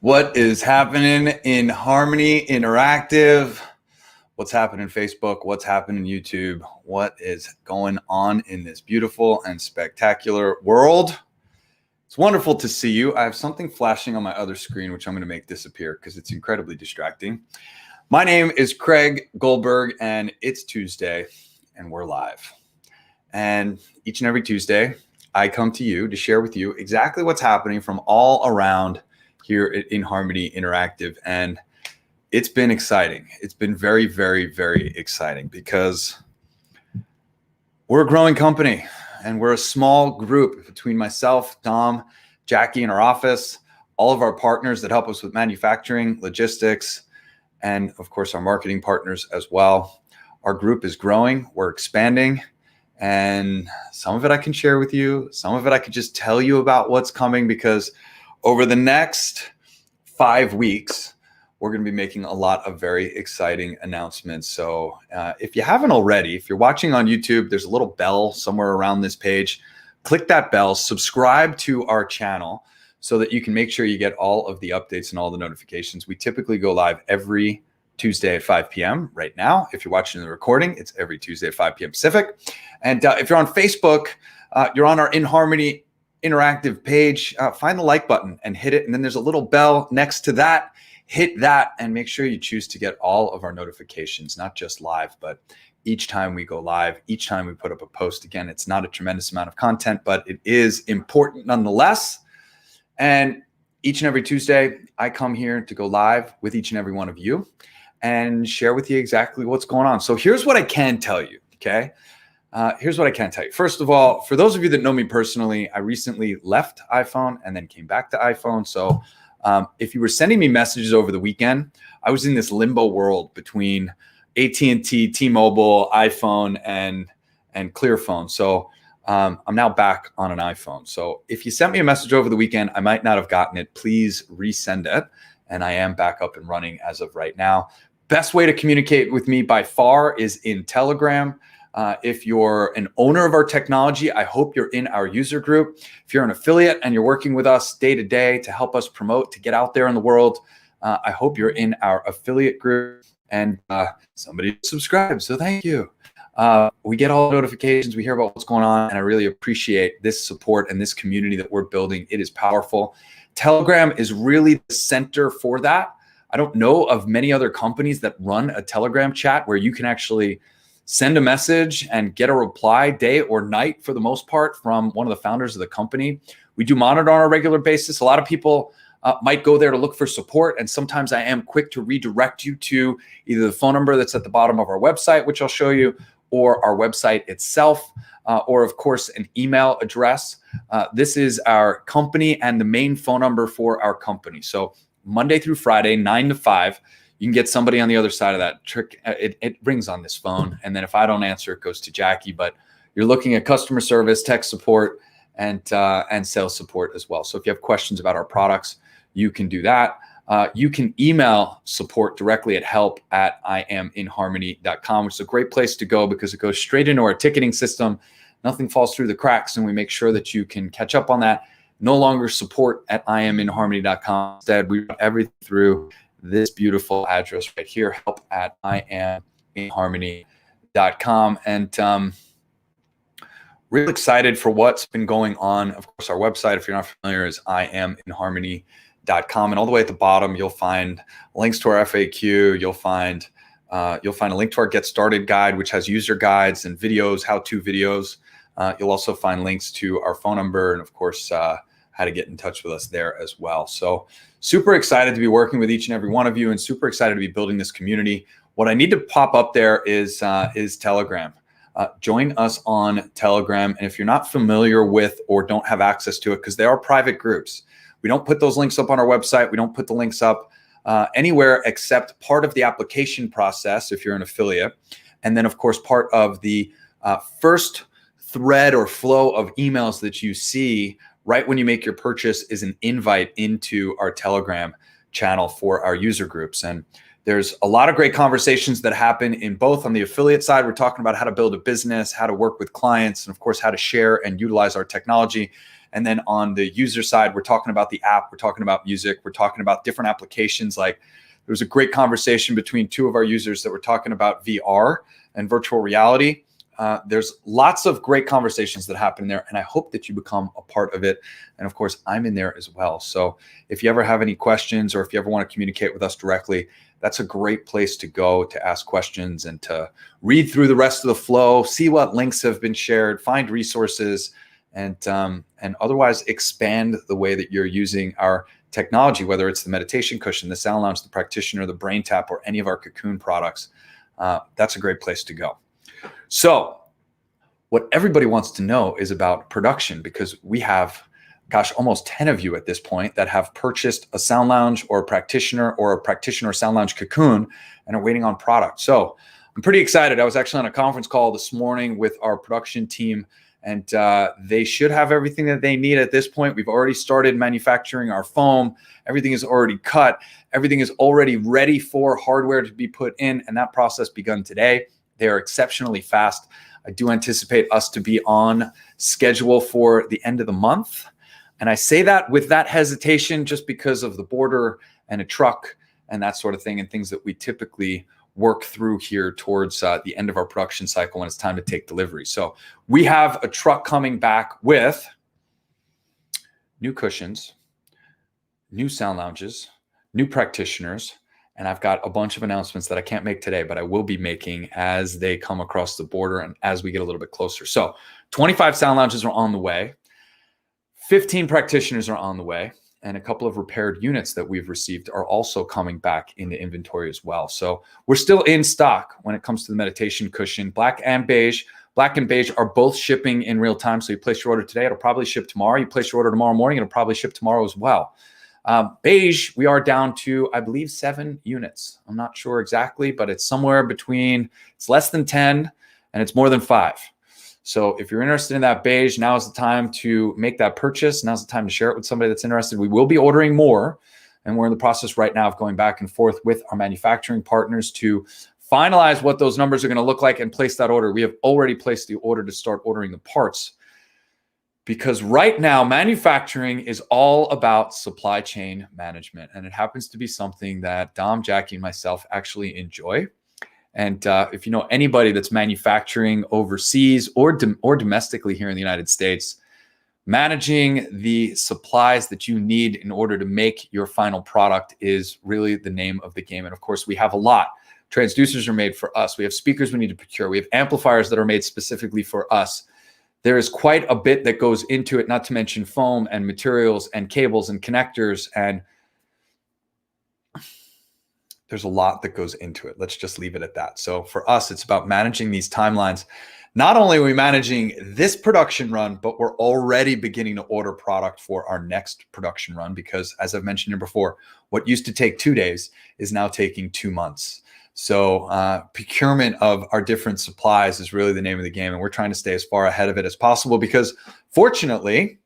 What is happening in Harmony Interactive? What's happening in Facebook? What's happening in YouTube? What is going on in this beautiful and spectacular world? It's wonderful to see you. I have something flashing on my other screen, which I'm going to make disappear because it's incredibly distracting. My name is Craig Goldberg, and it's Tuesday, and we're live. And each and every Tuesday, I come to you to share with you exactly what's happening from all around here at inHarmony Interactive. And it's been exciting. It's been very, very, very exciting because we're a growing company and we're a small group between myself, Dom, Jackie in our office, all of our partners that help us with manufacturing, logistics, and of course, our marketing partners as well. Our group is growing, we're expanding, and some of it I can share with you. Some of it I could just tell you about what's coming, because over the next 5 weeks, we're going to be making a lot of very exciting announcements. So if you haven't already, if you're watching on YouTube, there's a little bell somewhere around this page. Click that bell, subscribe to our channel so that you can make sure you get all of the updates and all the notifications. We typically go live every Tuesday at 5 p.m. Right now, if you're watching the recording, it's every Tuesday at 5 p.m. Pacific. And if you're on Facebook, you're on our inHarmony Interactive page, find the like button and hit it. And then there's a little bell next to that. Hit that and make sure you choose to get all of our notifications, not just live, but each time we go live, each time we put up a post. Again, it's not a tremendous amount of content, but it is important nonetheless. And each and every Tuesday, I come here to go live with each and every one of you and share with you exactly what's going on. So here's what I can tell you, okay? Here's what I can tell you. First of all, for those of you that know me personally, I recently left iPhone and then came back to iPhone. So if you were sending me messages over the weekend, I was in this limbo world between AT&T, T-Mobile, iPhone, and Clearphone. So I'm now back on an iPhone. So if you sent me a message over the weekend, I might not have gotten it. Please resend it. And I am back up and running as of right now. Best way to communicate with me by far is in Telegram. If you're an owner of our technology, I hope you're in our user group. If you're an affiliate and you're working with us day to day to help us promote, to get out there in the world, I hope you're in our affiliate group, and somebody subscribed. So thank you. We get all the notifications. We hear about what's going on, and I really appreciate this support and this community that we're building. It is powerful. Telegram is really the center for that. I don't know of many other companies that run a Telegram chat where you can actually send a message and get a reply day or night, for the most part, from one of the founders of the company. We do monitor on a regular basis. A lot of people might go there to look for support, and sometimes I am quick to redirect you to either the phone number that's at the bottom of our website, which I'll show you, or our website itself, or of course an email address. This is our company and the main phone number for our company. So Monday through Friday, 9 to 5, you can get somebody on the other side of that trick. It rings on this phone. And then if I don't answer, it goes to Jackie. But you're looking at customer service, tech support, and sales support as well. So if you have questions about our products, you can do that. You can email support directly at help@iminharmony.com, which is a great place to go because it goes straight into our ticketing system. Nothing falls through the cracks, and we make sure that you can catch up on that. No longer support@iminharmony.com. Instead, we run everything through this beautiful address right here, help@iminharmony.com. And real excited for what's been going on. Of course, our website, if you're not familiar, is iminharmony.com. And all the way at the bottom, you'll find links to our FAQ. You'll find a link to our Get Started guide, which has user guides and videos, how-to videos. You'll also find links to our phone number and, of course, how to get in touch with us there as well. So super excited to be working with each and every one of you, and super excited to be building this community. What I need to pop up there is Telegram. Join us on Telegram. And if you're not familiar with or don't have access to it, because they are private groups, we don't put those links up on our website. We don't put the links up anywhere except part of the application process if you're an affiliate. And then, of course, part of the first thread or flow of emails that you see right when you make your purchase is an invite into our Telegram channel for our user groups. And There's a lot of great conversations that happen in both. On the affiliate side, we're talking about how to build a business, how to work with clients, and of course, how to share and utilize our technology. And then on the user side, we're talking about the app, we're talking about music, we're talking about different applications. Like there was a great conversation between two of our users that were talking about VR and virtual reality. There's lots of great conversations that happen there, and I hope that you become a part of it. And of course, I'm in there as well. So if you ever have any questions or if you ever want to communicate with us directly, that's a great place to go to ask questions and to read through the rest of the flow, see what links have been shared, find resources, and otherwise expand the way that you're using our technology, whether it's the meditation cushion, the sound lounge, the practitioner, the brain tap, or any of our cocoon products. That's a great place to go. So what everybody wants to know is about production, because we have, gosh, almost 10 of you at this point that have purchased a sound lounge or a practitioner sound lounge cocoon and are waiting on product. So I'm pretty excited. I was actually on a conference call this morning with our production team, and they should have everything that they need at this point. We've already started manufacturing our foam. Everything is already cut. Everything is already ready for hardware to be put in, and that process begun today. They are exceptionally fast. I do anticipate us to be on schedule for the end of the month. And I say that with that hesitation just because of the border and a truck and that sort of thing, and things that we typically work through here towards the end of our production cycle when it's time to take delivery. So we have a truck coming back with new cushions, new sound lounges, new practitioners, and I've got a bunch of announcements that I can't make today, but I will be making as they come across the border and as we get a little bit closer. So 25 sound lounges are on the way. 15 practitioners are on the way, and a couple of repaired units that we've received are also coming back into inventory as well. So we're still in stock when it comes to the meditation cushion. Black and beige. Black and beige are both shipping in real time. So you place your order today, it'll probably ship tomorrow. You place your order tomorrow morning, it'll probably ship tomorrow as well. Beige, we are down to, I believe, 7 units. I'm not sure exactly, but it's somewhere between, it's less than 10 and it's more than 5. So if you're interested in that beige, now is the time to make that purchase. Now's the time to share it with somebody that's interested. We will be ordering more, and we're in the process right now of going back and forth with our manufacturing partners to finalize what those numbers are going to look like and place that order. We have already placed the order to start ordering the parts, because right now manufacturing is all about supply chain management, and it happens to be something that Dom, Jackie, and myself actually enjoy. And if you know anybody that's manufacturing overseas or domestically here in the United States, managing the supplies that you need in order to make your final product is really the name of the game. And of course, we have a lot. Transducers are made for us. We have speakers we need to procure. We have amplifiers that are made specifically for us. There is quite a bit that goes into it, not to mention foam and materials and cables and connectors, and there's a lot that goes into it. Let's just leave it at that. So for us, it's about managing these timelines. Not only are we managing this production run, but we're already beginning to order product for our next production run, because as I've mentioned here before, what used to take 2 days is now taking 2 months. So procurement of our different supplies is really the name of the game, and we're trying to stay as far ahead of it as possible, because fortunately,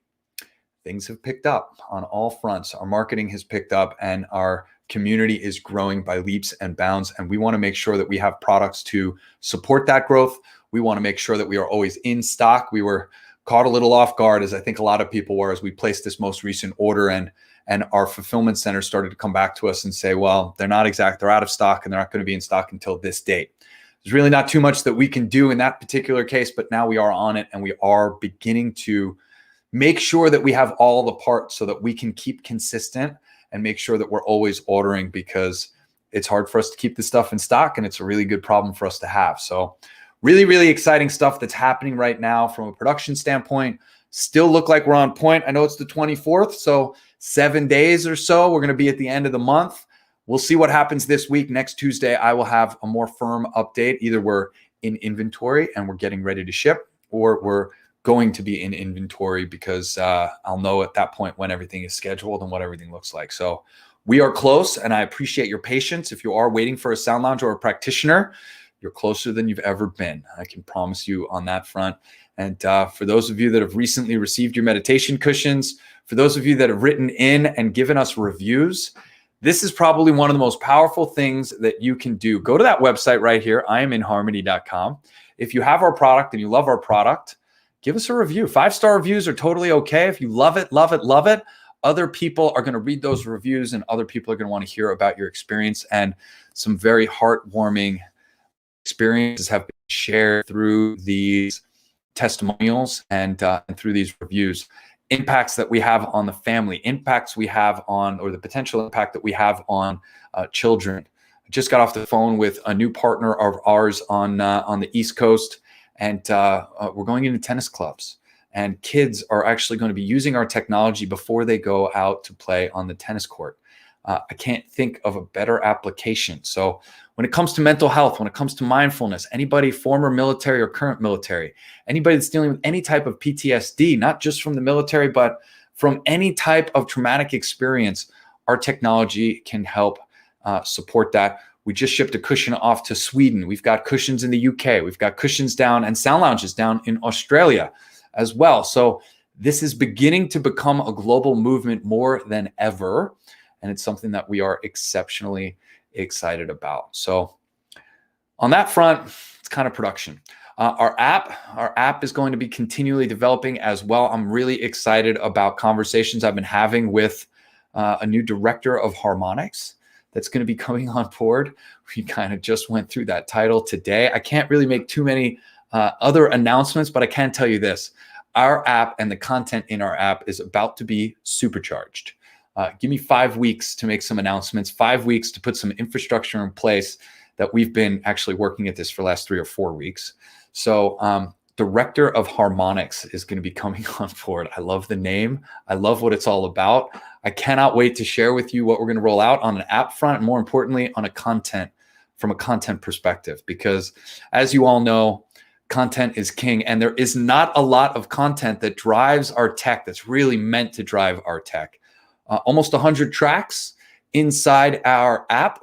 things have picked up on all fronts. Our marketing has picked up, and our community is growing by leaps and bounds, and we want to make sure that we have products to support that growth. We want to make sure that we are always in stock. We were caught a little off guard, as I think a lot of people were, as we placed this most recent order, and our fulfillment center started to come back to us and say, well, they're out of stock, and they're not going to be in stock until this date. There's really not too much that we can do in that particular case, but now we are on it, and we are beginning to make sure that we have all the parts so that we can keep consistent and make sure that we're always ordering, because it's hard for us to keep this stuff in stock, and it's a really good problem for us to have. So really, really exciting stuff that's happening right now from a production standpoint. Still look like we're on point. I know it's the 24th, so 7 days or so. We're going to be at the end of the month. We'll see what happens this week. Next Tuesday, I will have a more firm update. Either we're in inventory and we're getting ready to ship, or we're going to be in inventory, because I'll know at that point when everything is scheduled and what everything looks like. So we are close, and I appreciate your patience. If you are waiting for a sound lounge or a practitioner, you're closer than you've ever been. I can promise you on that front. And for those of you that have recently received your meditation cushions, for those of you that have written in and given us reviews, This is probably one of the most powerful things that you can do. Go to that website right here, inharmony.com. If you have our product and you love our product, give us a review. 5-star reviews are totally okay. If you love it, love it, love it, other people are going to read those reviews and other people are going to want to hear about your experience. And some very heartwarming experiences have been shared through these testimonials and through these reviews. Impacts that we have on the family, impacts we have on, or the potential impact that we have on children. I just got off the phone with a new partner of ours on the East Coast, and we're going into tennis clubs. And kids are actually going to be using our technology before they go out to play on the tennis court. I can't think of a better application. So when it comes to mental health, when it comes to mindfulness, anybody former military or current military, anybody that's dealing with any type of PTSD, not just from the military, but from any type of traumatic experience, our technology can help support that. We just shipped a cushion off to Sweden. We've got cushions in the UK. We've got cushions down and sound lounges down in Australia as well. So this is beginning to become a global movement more than ever. And it's something that we are exceptionally excited about. So on that front, it's kind of production. Our app is going to be continually developing as well. I'm really excited about conversations I've been having with a new director of harmonics that's going to be coming on board. We kind of just went through that title today. I can't really make too many other announcements, but I can tell you this. Our app and the content in our app is about to be supercharged. Give me 5 weeks to make some announcements, 5 weeks to put some infrastructure in place that we've been actually working at this for the last 3 or 4 weeks. So Director of Harmonics is going to be coming on board. I love the name. I love what it's all about. I cannot wait to share with you what we're going to roll out on an app front, and more importantly, on from a content perspective, because as you all know, content is king, and there is not a lot of content that drives our tech that's really meant to drive our tech. Almost 100 tracks inside our app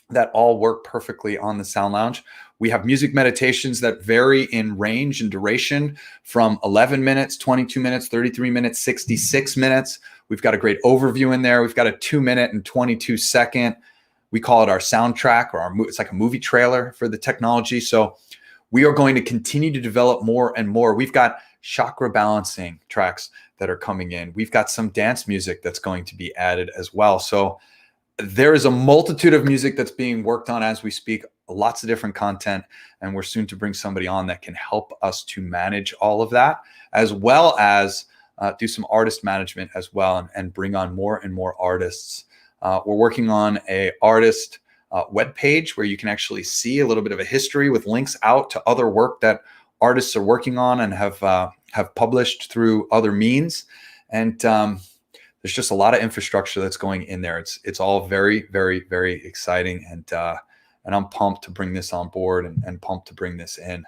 that all work perfectly on the Sound Lounge. We have music meditations that vary in range and duration from 11 minutes, 22 minutes, 33 minutes, 66 minutes. We've got a great overview in there. We've got a 2-minute and 22-second. We call it our soundtrack, or it's like a movie trailer for the technology. So we are going to continue to develop more and more. We've got chakra balancing tracks that are coming in. We've got some dance music that's going to be added as well. So there is a multitude of music that's being worked on as we speak, lots of different content, and we're soon to bring somebody on that can help us to manage all of that, as well as do some artist management as well, and bring on more and more artists. We're working on a artist web page where you can actually see a little bit of a history with links out to other work that artists are working on and have published through other means. And there's just a lot of infrastructure that's going in there. It's all very, very, very exciting. And I'm pumped to bring this on board and pumped to bring this in.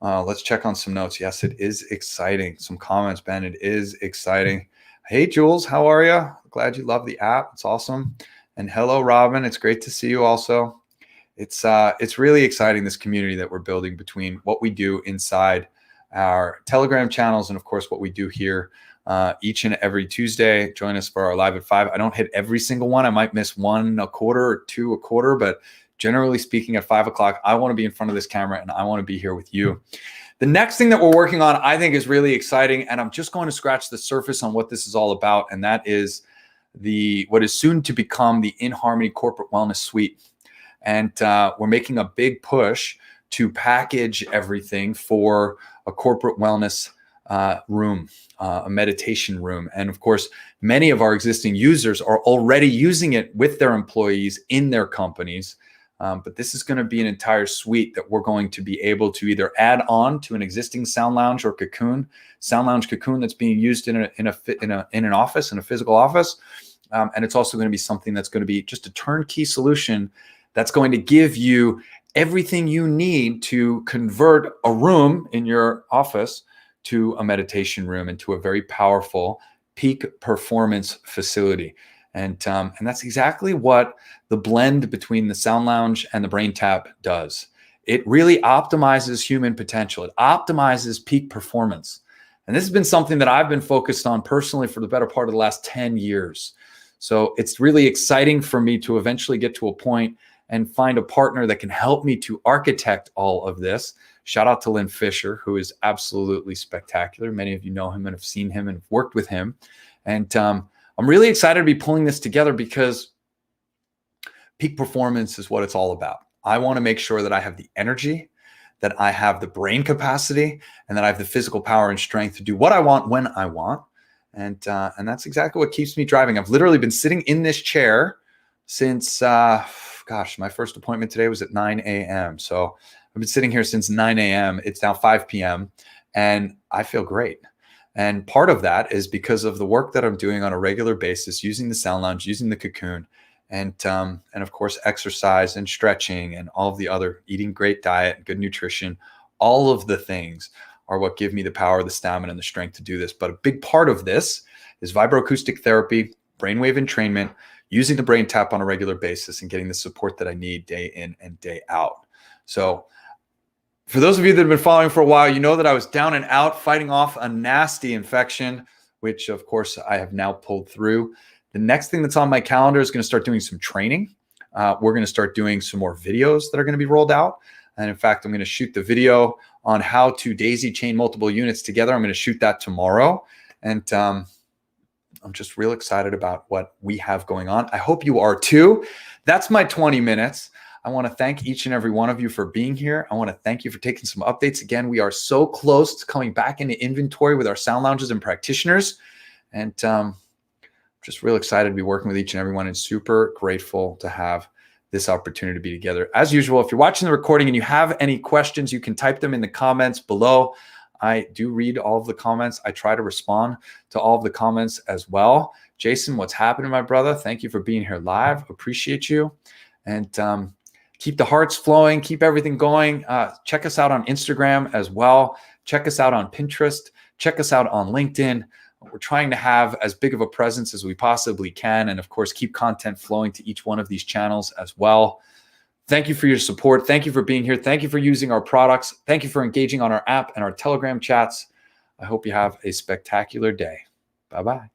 Let's check on some notes. Yes, it is exciting. Some comments, Ben. It is exciting. Hey, Jules, how are you? Glad you love the app. It's awesome. And hello, Robin. It's great to see you also. It's really exciting, this community that we're building between what we do inside our Telegram channels and, of course, what we do here each and every Tuesday. Join us for our Live at 5. I don't hit every single one. I might miss 1 a quarter or 2 a quarter, but generally speaking, at 5 o'clock, I want to be in front of this camera and I want to be here with you. The next thing that we're working on, I think, is really exciting, and I'm just going to scratch the surface on what this is all about, and that is what is soon to become the inHarmony Corporate Wellness Suite. And we're making a big push to package everything for a corporate wellness room, a meditation room. And of course, many of our existing users are already using it with their employees in their companies. But this is going to be an entire suite that we're going to be able to either add on to an existing Sound Lounge or Cocoon, Sound Lounge Cocoon that's being used in an office, in a physical office. And it's also going to be something that's going to be just a turnkey solution that's going to give you everything you need to convert a room in your office to a meditation room and to a very powerful peak performance facility. And that's exactly what the blend between the Sound Lounge and the Brain Tap does. It really optimizes human potential. It optimizes peak performance. And this has been something that I've been focused on personally for the better part of the last 10 years. So it's really exciting for me to eventually get to a point and find a partner that can help me to architect all of this. Shout out to Lynn Fisher, who is absolutely spectacular. Many of you know him and have seen him and have worked with him. And I'm really excited to be pulling this together because peak performance is what it's all about. I want to make sure that I have the energy, that I have the brain capacity, and that I have the physical power and strength to do what I want when I want. And that's exactly what keeps me driving. I've literally been sitting in this chair since, my first appointment today was at 9 a.m. So I've been sitting here since 9 a.m. It's now 5 p.m. and I feel great. And part of that is because of the work that I'm doing on a regular basis, using the Sound Lounge, using the Cocoon, and of course, exercise and stretching and all of the other, eating great diet, good nutrition. All of the things are what give me the power, the stamina, and the strength to do this. But a big part of this is vibroacoustic therapy, brainwave entrainment, using the brain tap on a regular basis, and getting the support that I need day in and day out. So for those of you that have been following for a while, you know that I was down and out fighting off a nasty infection, which of course I have now pulled through. The next thing that's on my calendar is going to start doing some training. We're going to start doing some more videos that are going to be rolled out. And in fact, I'm going to shoot the video on how to daisy chain multiple units together. I'm going to shoot that tomorrow. And I'm just real excited about what we have going on. I hope you are too. That's my 20 minutes. I want to thank each and every one of you for being here. I want to thank you for taking some updates. Again, we are so close to coming back into inventory with our sound lounges and practitioners. And just real excited to be working with each and everyone and super grateful to have this opportunity to be together. As usual, if you're watching the recording and you have any questions, you can type them in the comments below. I do read all of the comments. I try to respond to all of the comments as well. Jason, what's happening, my brother? Thank you for being here live. Appreciate you. And keep the hearts flowing. Keep everything going. Check us out on Instagram as well. Check us out on Pinterest. Check us out on LinkedIn. We're trying to have as big of a presence as we possibly can. And of course, keep content flowing to each one of these channels as well. Thank you for your support. Thank you for being here. Thank you for using our products. Thank you for engaging on our app and our Telegram chats. I hope you have a spectacular day. Bye-bye.